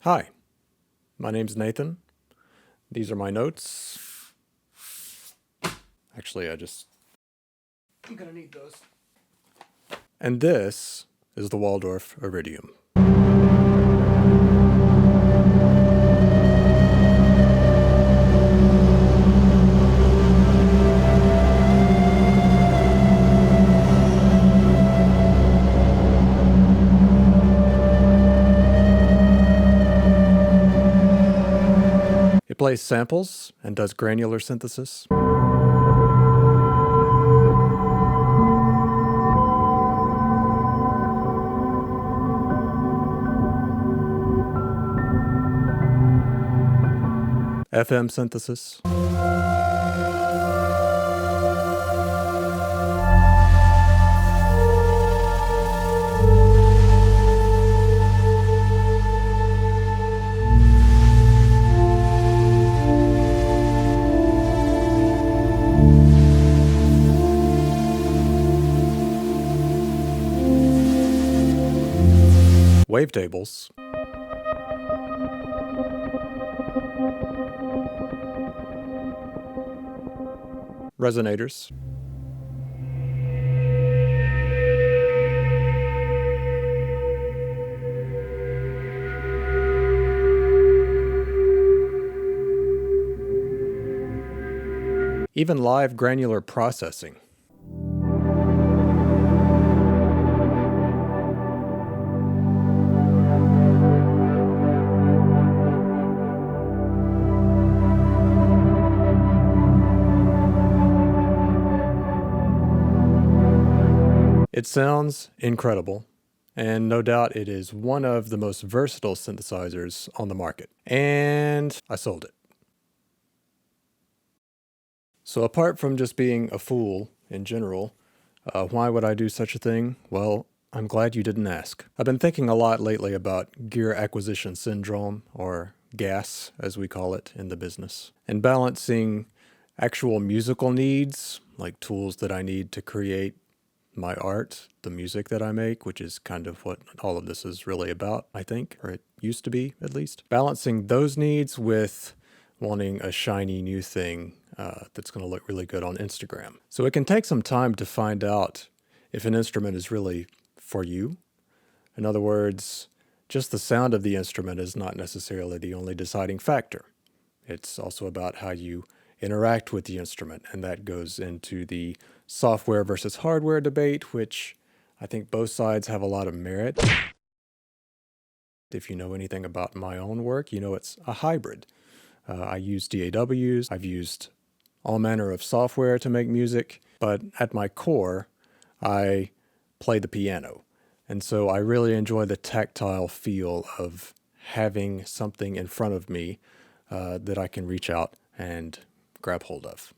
Hi, my name's Nathan. These are my notes. Actually, I'm gonna need those. And this is the Waldorf Iridium. It plays samples and does granular synthesis. FM synthesis. Wavetables. Resonators. Even live granular processing. It sounds incredible, and no doubt it is one of the most versatile synthesizers on the market. And I sold it. So apart from just being a fool in general, why would I do such a thing? Well, I'm glad you didn't ask. I've been thinking a lot lately about gear acquisition syndrome, or GAS as we call it in the business, and balancing actual musical needs, like tools that I need to create my art, the music that I make, which is kind of what all of this is really about, I think, or it used to be at least. Balancing those needs with wanting a shiny new thing that's going to look really good on Instagram. So it can take some time to find out if an instrument is really for you. In other words, just the sound of the instrument is not necessarily the only deciding factor. It's also about how you interact with the instrument, and that goes into the software versus hardware debate, which I think both sides have a lot of merit. If you know anything about my own work, you know it's a hybrid. I use DAWs, I've used all manner of software to make music, but at my core, I play the piano. And so I really enjoy the tactile feel of having something in front of me that I can reach out and grab hold of.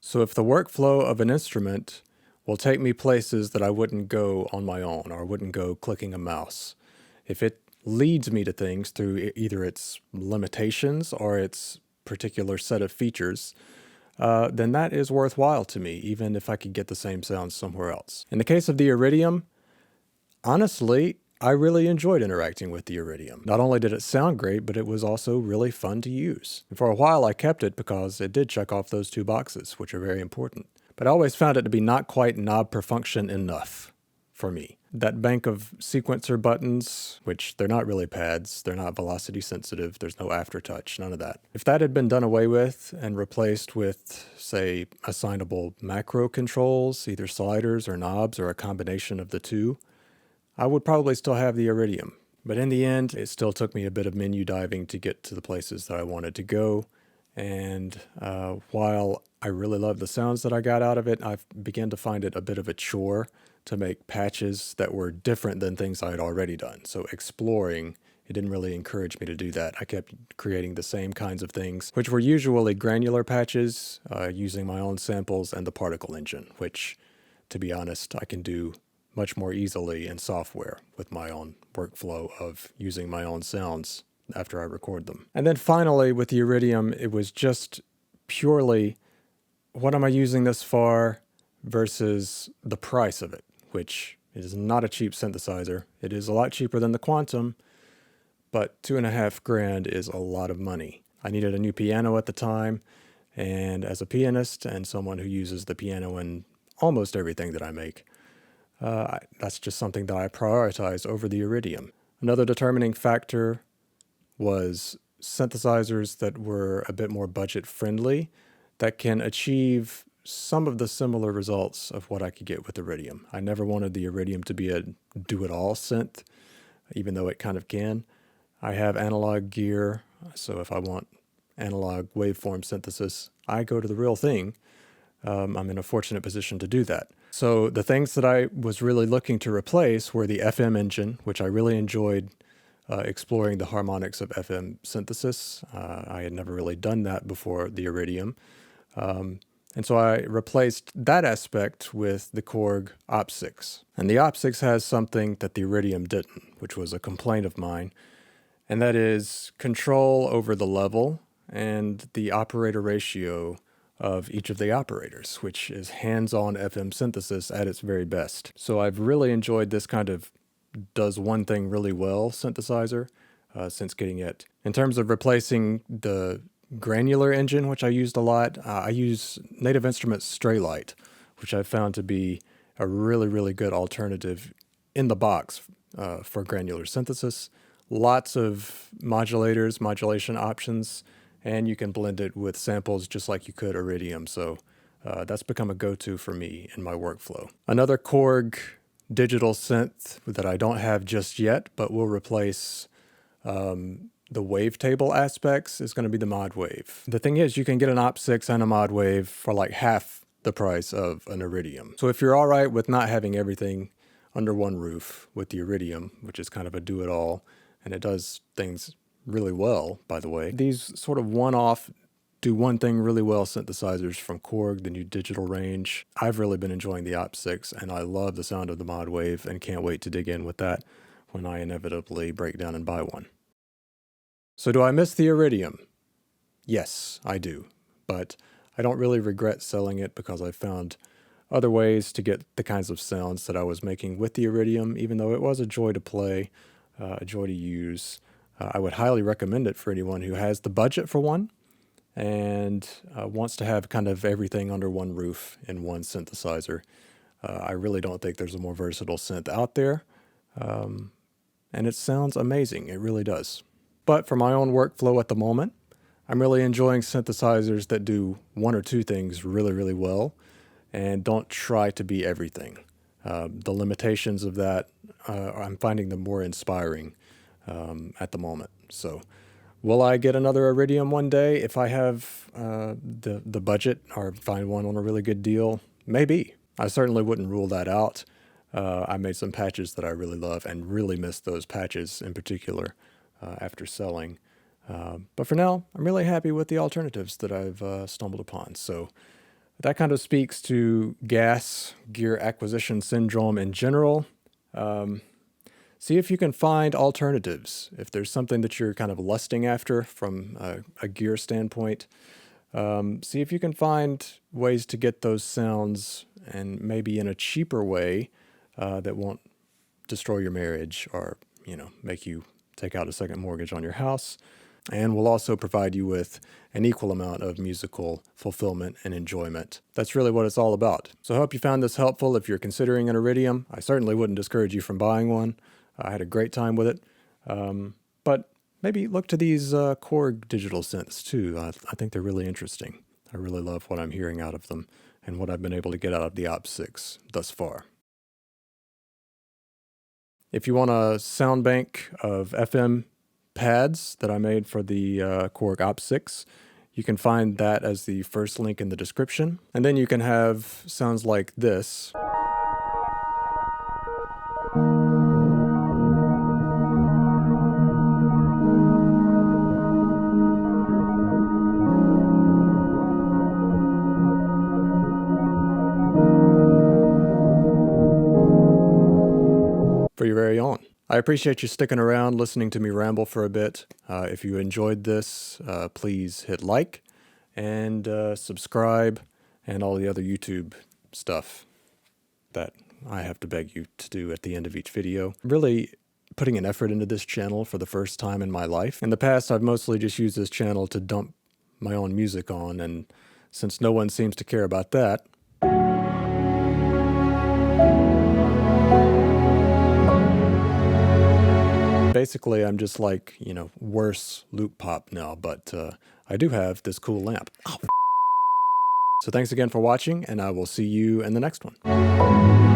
So if the workflow of an instrument will take me places that I wouldn't go on my own or wouldn't go clicking a mouse, if it leads me to things through either its limitations or its particular set of features, then that is worthwhile to me, even if I could get the same sound somewhere else. In the case of the Iridium, honestly, I really enjoyed interacting with the Iridium. Not only did it sound great, but it was also really fun to use. And for a while I kept it because it did check off those two boxes, which are very important. But I always found it to be not quite knob per function enough for me. That bank of sequencer buttons, which they're not really pads, they're not velocity sensitive, there's no aftertouch, none of that. If that had been done away with and replaced with, say, assignable macro controls, either sliders or knobs or a combination of the two, I would probably still have the Iridium. But in the end, it still took me a bit of menu diving to get to the places that I wanted to go. And while I really love the sounds that I got out of it, I began to find it a bit of a chore to make patches that were different than things I had already done. So exploring, it didn't really encourage me to do that. I kept creating the same kinds of things, which were usually granular patches, using my own samples and the particle engine, which, to be honest, I can do much more easily in software with my own workflow of using my own sounds after I record them. And then finally, with the Iridium, it was just purely, what am I using this for versus the price of it, which is not a cheap synthesizer. It is a lot cheaper than the Quantum, but $2.5 grand is a lot of money. I needed a new piano at the time, and as a pianist and someone who uses the piano in almost everything that I make, that's just something that I prioritize over the Iridium. Another determining factor was synthesizers that were a bit more budget friendly that can achieve some of the similar results of what I could get with Iridium. I never wanted the Iridium to be a do-it-all synth, even though it kind of can. I have analog gear, so if I want analog waveform synthesis, I go to the real thing. I'm in a fortunate position to do that. So the things that I was really looking to replace were the FM engine, which I really enjoyed exploring the harmonics of FM synthesis. I had never really done that before the Iridium. And so I replaced that aspect with the Korg Opsix. And the Opsix has something that the Iridium didn't, which was a complaint of mine, and that is control over the level and the operator ratio of each of the operators, which is hands-on FM synthesis at its very best. So I've really enjoyed this kind of does one thing really well synthesizer since getting it. In terms of replacing the granular engine, which I used a lot, I use Native Instruments Straylight, which I've found to be a really, really good alternative in the box for granular synthesis. Lots of modulators, modulation options, and you can blend it with samples just like you could Iridium. So that's become a go-to for me in my workflow. Another Korg digital synth that I don't have just yet, but will replace the wavetable aspects is going to be the mod wave. The thing is, you can get an Opsix and a mod wave for like half the price of an Iridium. So if you're all right with not having everything under one roof with the Iridium, which is kind of a do-it-all, and it does things really well, by the way, these sort of one-off, do one thing really well synthesizers from Korg, the new digital range, I've really been enjoying the Opsix, and I love the sound of the mod wave and can't wait to dig in with that when I inevitably break down and buy one. So do I miss the Iridium? Yes, I do, but I don't really regret selling it because I found other ways to get the kinds of sounds that I was making with the Iridium, even though it was a joy to play, a joy to use. I would highly recommend it for anyone who has the budget for one and wants to have kind of everything under one roof in one synthesizer. I really don't think there's a more versatile synth out there, and it sounds amazing. It really does. But for my own workflow at the moment, I'm really enjoying synthesizers that do one or two things really, really well and don't try to be everything. The limitations of that, I'm finding them more inspiring at the moment. So will I get another Iridium one day if I have the budget or find one on a really good deal? Maybe. I certainly wouldn't rule that out. I made some patches that I really love and really miss those patches in particular after selling. But for now, I'm really happy with the alternatives that I've stumbled upon. So that kind of speaks to gas gear acquisition syndrome in general. See if you can find alternatives. If there's something that you're kind of lusting after from a gear standpoint, see if you can find ways to get those sounds and maybe in a cheaper way that won't destroy your marriage or, make you take out a second mortgage on your house, and will also provide you with an equal amount of musical fulfillment and enjoyment. That's really what it's all about. So I hope you found this helpful. If you're considering an Iridium, I certainly wouldn't discourage you from buying one. I had a great time with it. But maybe look to these Korg digital synths too. I think they're really interesting. I really love what I'm hearing out of them and what I've been able to get out of the Opsix thus far. If you want a sound bank of FM pads that I made for the Korg Opsix, you can find that as the first link in the description. And then you can have sounds like this. For your very own. I appreciate you sticking around listening to me ramble for a bit. If you enjoyed this, please hit like and subscribe and all the other YouTube stuff that I have to beg you to do at the end of each video. Really putting an effort into this channel for the first time in my life. In the past, I've mostly just used this channel to dump my own music on, and since no one seems to care about that, basically I'm just like, you know, worse loop pop now, but I do have this cool lamp. Oh. So thanks again for watching, and I will see you in the next one.